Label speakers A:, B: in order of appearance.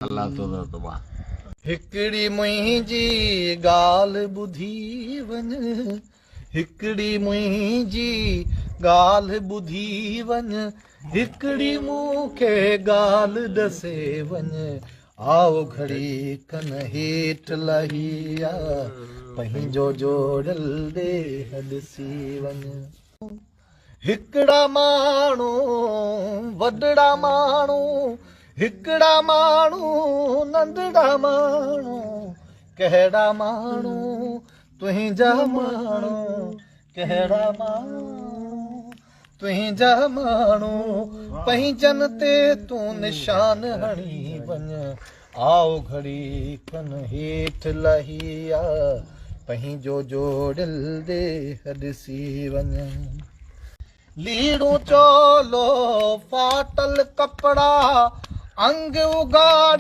A: अल्लाह तौबा।
B: हिकड़ी मुंहिंजी ॻाल्हि ॿुधी वञ, हिकड़ी मुंहिंजी ॻाल्हि ॿुधी वञ, हिकड़ी मूंखे ॻाल्हि ॾसे वञ। आओ घड़ी कन हेठि लही आ, पंहिंजो जोड़ल ॾेह ॾिसी वञ। हिकड़ा माण्हू वॾड़ा माण्हू, हिकड़ा माण्हू नंढड़ा माण्हू, कहिड़ा माण्हू तुंहिंजा माण्हू, कहिड़ा माण्हू तुंहिंजा माण्हू, पंहिंजनि ते तूं निशान हणी वञ। आओ घड़ी कन हेठि लही आ, पंहिंजो जोड़ियल ॾेह ॾिसी वञ। लीड़ू चोलो फाटल कपड़ा अंग उगाड़